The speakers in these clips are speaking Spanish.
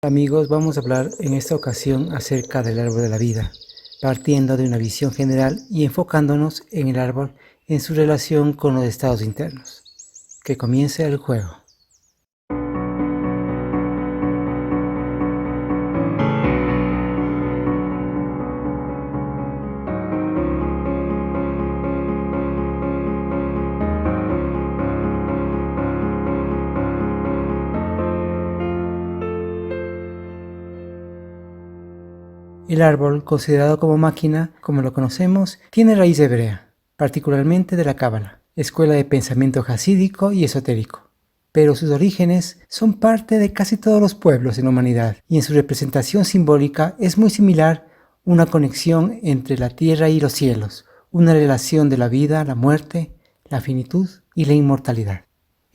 Amigos, vamos a hablar en esta ocasión acerca del árbol de la vida, partiendo de una visión general y enfocándonos en el árbol en su relación con los estados internos. Que comience el juego. El árbol, considerado como máquina, como lo conocemos, tiene raíz hebrea, particularmente de la Cábala, escuela de pensamiento jasídico y esotérico. Pero sus orígenes son parte de casi todos los pueblos en la humanidad, y en su representación simbólica es muy similar una conexión entre la tierra y los cielos, una relación de la vida, la muerte, la finitud y la inmortalidad.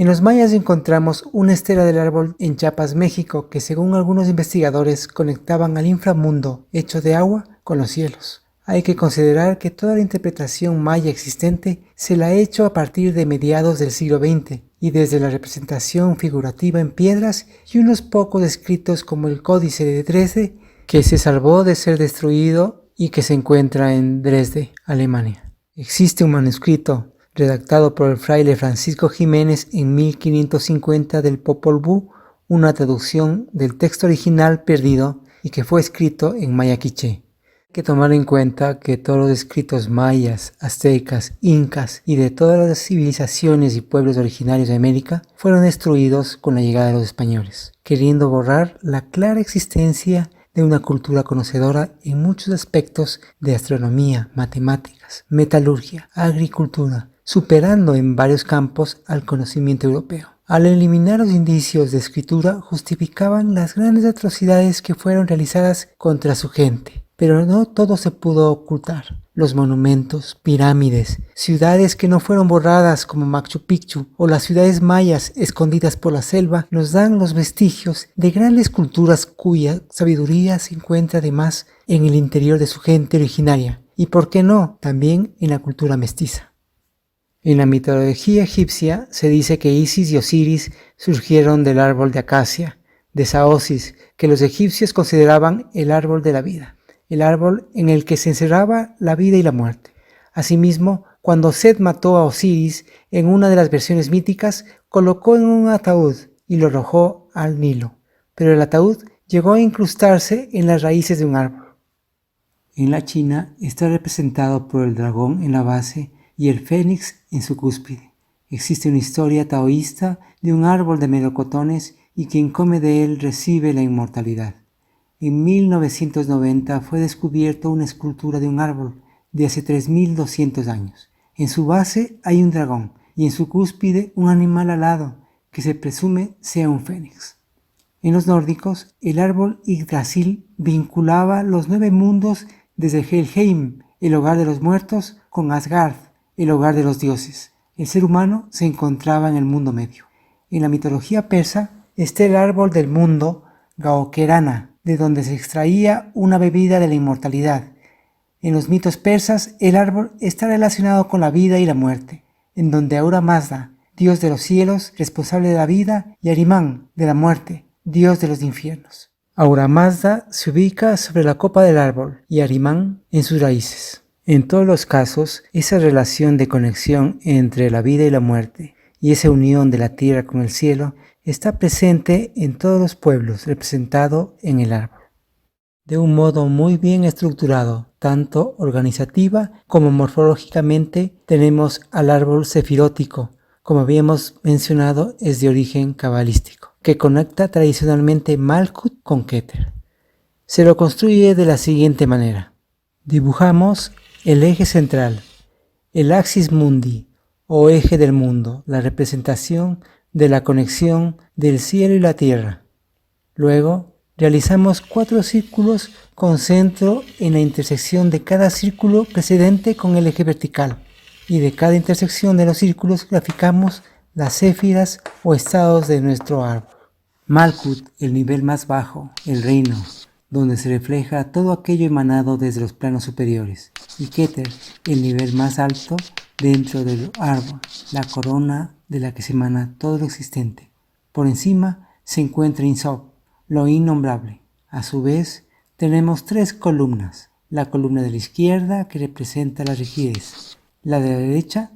En los mayas encontramos una estela del árbol en Chiapas, México, que según algunos investigadores conectaban al inframundo hecho de agua con los cielos. Hay que considerar que toda la interpretación maya existente se la ha hecho a partir de mediados del siglo XX y desde la representación figurativa en piedras y unos pocos escritos como el Códice de Dresde, que se salvó de ser destruido y que se encuentra en Dresde, Alemania. Existe un manuscrito redactado por el fraile Francisco Jiménez en 1550 del Popol Vuh, una traducción del texto original perdido y que fue escrito en maya quiché. Hay que tomar en cuenta que todos los escritos mayas, aztecas, incas y de todas las civilizaciones y pueblos originarios de América fueron destruidos con la llegada de los españoles, queriendo borrar la clara existencia de una cultura conocedora en muchos aspectos de astronomía, matemáticas, metalurgia, agricultura, superando en varios campos al conocimiento europeo. Al eliminar los indicios de escritura, justificaban las grandes atrocidades que fueron realizadas contra su gente. Pero no todo se pudo ocultar. Los monumentos, pirámides, ciudades que no fueron borradas como Machu Picchu o las ciudades mayas escondidas por la selva nos dan los vestigios de grandes culturas cuya sabiduría se encuentra además en el interior de su gente originaria y, por qué no, también en la cultura mestiza. En la mitología egipcia se dice que Isis y Osiris surgieron del árbol de acacia, de Saosis, que los egipcios consideraban el árbol de la vida, el árbol en el que se encerraba la vida y la muerte. Asimismo, cuando Set mató a Osiris, en una de las versiones míticas, colocó en un ataúd y lo arrojó al Nilo, pero el ataúd llegó a incrustarse en las raíces de un árbol. En la China está representado por el dragón en la base y el fénix en su cúspide. Existe una historia taoísta de un árbol de melocotones y quien come de él recibe la inmortalidad. En 1990 fue descubierta una escultura de un árbol de hace 3200 años. En su base hay un dragón y en su cúspide un animal alado que se presume sea un fénix. En los nórdicos, el árbol Yggdrasil vinculaba los 9 mundos desde Helheim, el hogar de los muertos, con Asgard, el hogar de los dioses. El ser humano se encontraba en el mundo medio. En la mitología persa está el árbol del mundo Gaokerana, de donde se extraía una bebida de la inmortalidad. En los mitos persas, el árbol está relacionado con la vida y la muerte, en donde Ahura Mazda, dios de los cielos, responsable de la vida, y Ahriman, de la muerte, dios de los infiernos. Ahura Mazda se ubica sobre la copa del árbol y Ahriman en sus raíces. En todos los casos, esa relación de conexión entre la vida y la muerte y esa unión de la tierra con el cielo está presente en todos los pueblos, representado en el árbol. De un modo muy bien estructurado, tanto organizativa como morfológicamente, tenemos al árbol sefirótico, como habíamos mencionado, es de origen cabalístico, que conecta tradicionalmente Malkuth con Keter. Se lo construye de la siguiente manera. Dibujamos el eje central, el axis mundi o eje del mundo, la representación de la conexión del cielo y la tierra. Luego, realizamos 4 círculos con centro en la intersección de cada círculo precedente con el eje vertical, y de cada intersección de los círculos graficamos las céfiras o estados de nuestro árbol. Malkuth, el nivel más bajo, el reino, donde se refleja todo aquello emanado desde los planos superiores, y Keter, el nivel más alto dentro del árbol, la corona de la que se emana todo lo existente. Por encima se encuentra Insof, lo innombrable. A su vez, tenemos 3 columnas. La columna de la izquierda, que representa la rigidez. La de la derecha,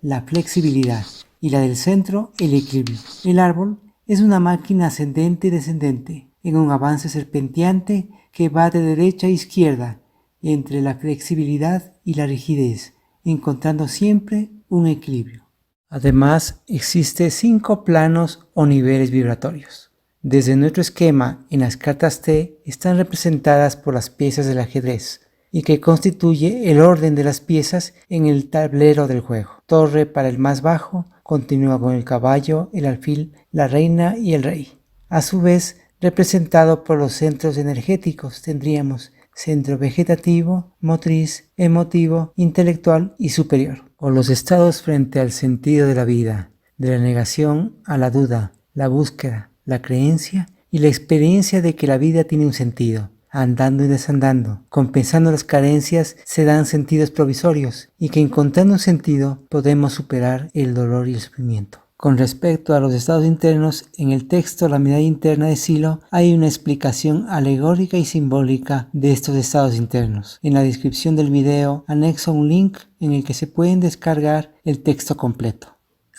la flexibilidad. Y la del centro, el equilibrio. El árbol es una máquina ascendente y descendente, en un avance serpenteante que va de derecha a izquierda, entre la flexibilidad y la rigidez, encontrando siempre un equilibrio. Además, existen 5 planos o niveles vibratorios. Desde nuestro esquema, en las cartas T están representadas por las piezas del ajedrez, y que constituye el orden de las piezas en el tablero del juego. Torre para el más bajo, continúa con el caballo, el alfil, la reina y el rey. A su vez, representado por los centros energéticos, tendríamos centro vegetativo, motriz, emotivo, intelectual y superior. O los estados frente al sentido de la vida, de la negación a la duda, la búsqueda, la creencia y la experiencia de que la vida tiene un sentido. Andando y desandando, compensando las carencias, se dan sentidos provisorios y que encontrando un sentido podemos superar el dolor y el sufrimiento. Con respecto a los estados internos, en el texto La mirada interna de Silo hay una explicación alegórica y simbólica de estos estados internos. En la descripción del video anexo un link en el que se pueden descargar el texto completo.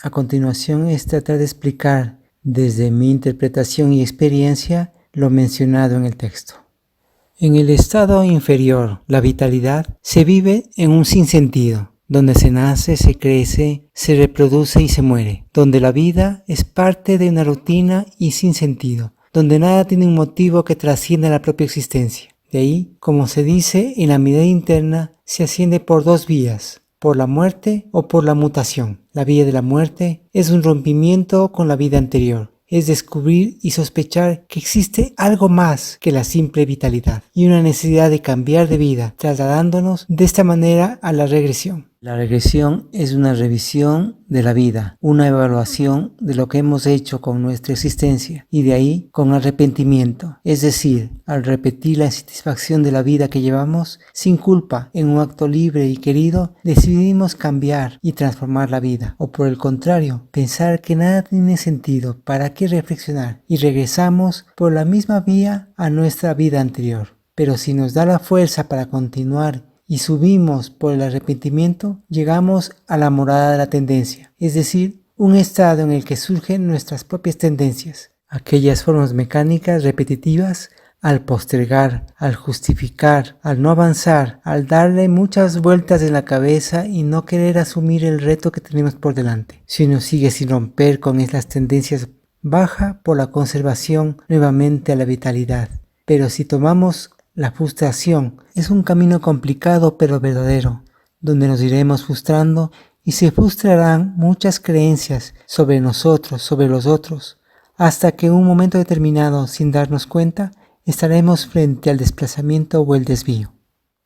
A continuación es tratar de explicar desde mi interpretación y experiencia lo mencionado en el texto. En el estado inferior, la vitalidad se vive en un sinsentido, donde se nace, se crece, se reproduce y se muere, donde la vida es parte de una rutina y sin sentido, donde nada tiene un motivo que trascienda la propia existencia. De ahí, como se dice, en la mirada interna se asciende por 2 vías, por la muerte o por la mutación. La vía de la muerte es un rompimiento con la vida anterior. Es descubrir y sospechar que existe algo más que la simple vitalidad y una necesidad de cambiar de vida, trasladándonos de esta manera a la regresión. La regresión es una revisión de la vida, una evaluación de lo que hemos hecho con nuestra existencia y de ahí con arrepentimiento, es decir, al repetir la insatisfacción de la vida que llevamos, sin culpa, en un acto libre y querido, decidimos cambiar y transformar la vida, o por el contrario, pensar que nada tiene sentido, ¿para qué reflexionar? Y regresamos por la misma vía a nuestra vida anterior. Pero si nos da la fuerza para continuar y subimos por el arrepentimiento, llegamos a la morada de la tendencia, es decir, un estado en el que surgen nuestras propias tendencias, aquellas formas mecánicas repetitivas. Al postergar, al justificar, al no avanzar, al darle muchas vueltas en la cabeza y no querer asumir el reto que tenemos por delante. Si uno sigue sin romper con esas tendencias, baja por la conservación nuevamente a la vitalidad. Pero si tomamos la frustración, es un camino complicado pero verdadero, donde nos iremos frustrando y se frustrarán muchas creencias sobre nosotros, sobre los otros, hasta que en un momento determinado, sin darnos cuenta, estaremos frente al desplazamiento o el desvío.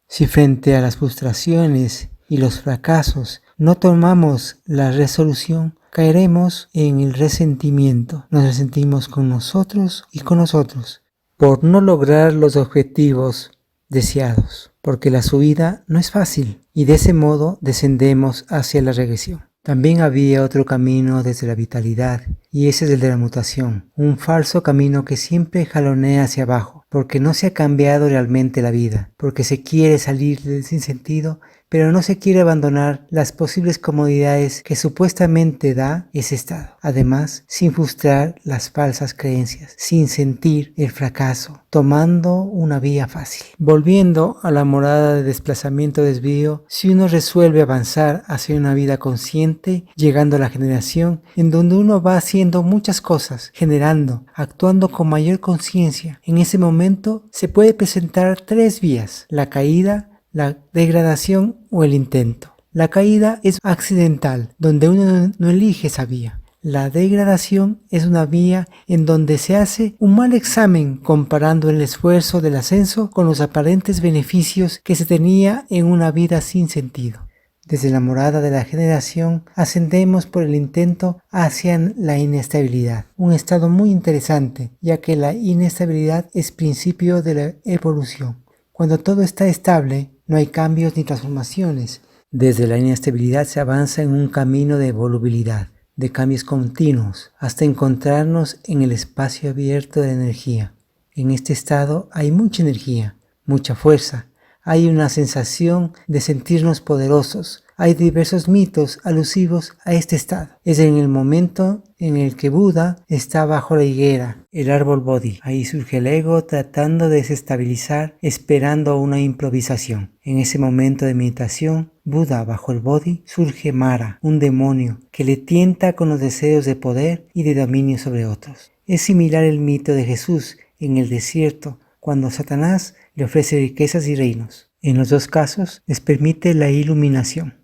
Si frente a las frustraciones y los fracasos no tomamos la resolución, caeremos en el resentimiento. Nos resentimos con nosotros y con los otros por no lograr los objetivos deseados, porque la subida no es fácil y de ese modo descendemos hacia la regresión. También había otro camino desde la vitalidad, y ese es el de la mutación, un falso camino que siempre jalonea hacia abajo, porque no se ha cambiado realmente la vida, porque se quiere salir del sinsentido, pero no se quiere abandonar las posibles comodidades que supuestamente da ese estado. Además, sin frustrar las falsas creencias, sin sentir el fracaso, tomando una vía fácil. Volviendo a la morada de desplazamiento-desvío, si uno resuelve avanzar hacia una vida consciente, llegando a la generación en donde uno va haciendo muchas cosas, generando, actuando con mayor conciencia, en ese momento se puede presentar 3 vías: la caída, la degradación o el intento. La caída es accidental, donde uno no elige esa vía. La degradación es una vía en donde se hace un mal examen comparando el esfuerzo del ascenso con los aparentes beneficios que se tenía en una vida sin sentido. Desde la morada de la generación ascendemos por el intento hacia la inestabilidad, un estado muy interesante, ya que la inestabilidad es principio de la evolución. Cuando todo está estable, no hay cambios ni transformaciones. Desde la inestabilidad se avanza en un camino de volubilidad, de cambios continuos, hasta encontrarnos en el espacio abierto de la energía. En este estado hay mucha energía, mucha fuerza. Hay una sensación de sentirnos poderosos. Hay diversos mitos alusivos a este estado. Es en el momento en el que Buda está bajo la higuera, el árbol Bodhi. Ahí surge el ego tratando de desestabilizar, esperando una improvisación. En ese momento de meditación, Buda bajo el Bodhi, surge Mara, un demonio que le tienta con los deseos de poder y de dominio sobre otros. Es similar al mito de Jesús en el desierto, cuando Satanás le ofrece riquezas y reinos. En los dos casos les permite la iluminación.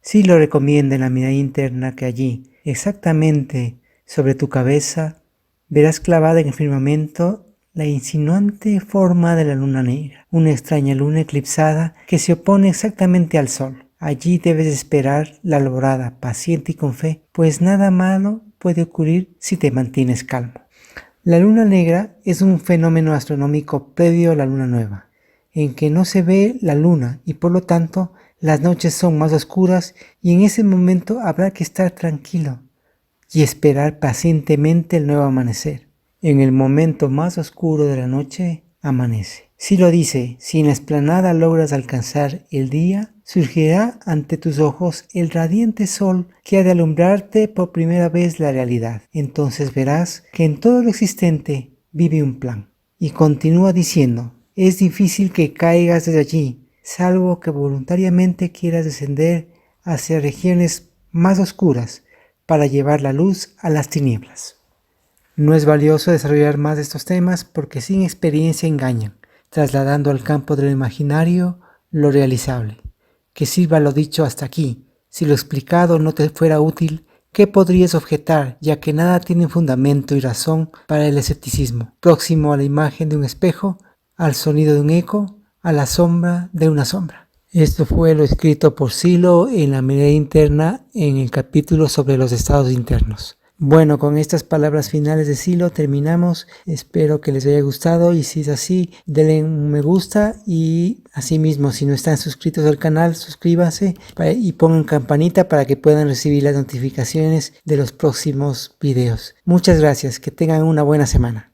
Sí lo recomienda en la mirada interna que allí, exactamente sobre tu cabeza, verás clavada en el firmamento la insinuante forma de la luna negra, una extraña luna eclipsada que se opone exactamente al sol. Allí debes esperar la alborada, paciente y con fe, pues nada malo puede ocurrir si te mantienes calmo. La luna negra es un fenómeno astronómico previo a la luna nueva, en que no se ve la luna y por lo tanto las noches son más oscuras y en ese momento habrá que estar tranquilo y esperar pacientemente el nuevo amanecer. En el momento más oscuro de la noche amanece. Si lo dice, si en la explanada logras alcanzar el día, surgirá ante tus ojos el radiante sol que ha de alumbrarte por primera vez la realidad. Entonces verás que en todo lo existente vive un plan. Y continúa diciendo, es difícil que caigas desde allí, salvo que voluntariamente quieras descender hacia regiones más oscuras para llevar la luz a las tinieblas. No es valioso desarrollar más estos temas porque sin experiencia engañan, trasladando al campo de lo imaginario lo realizable. Que sirva lo dicho hasta aquí. Si lo explicado no te fuera útil, ¿qué podrías objetar, ya que nada tiene fundamento y razón para el escepticismo? Próximo a la imagen de un espejo, al sonido de un eco, a la sombra de una sombra. Esto fue lo escrito por Silo en la mirada interna en el capítulo sobre los estados internos. Bueno, con estas palabras finales de Silo terminamos. Espero que les haya gustado y si es así, denle un me gusta y asimismo, si no están suscritos al canal, suscríbanse y pongan campanita para que puedan recibir las notificaciones de los próximos videos. Muchas gracias, que tengan una buena semana.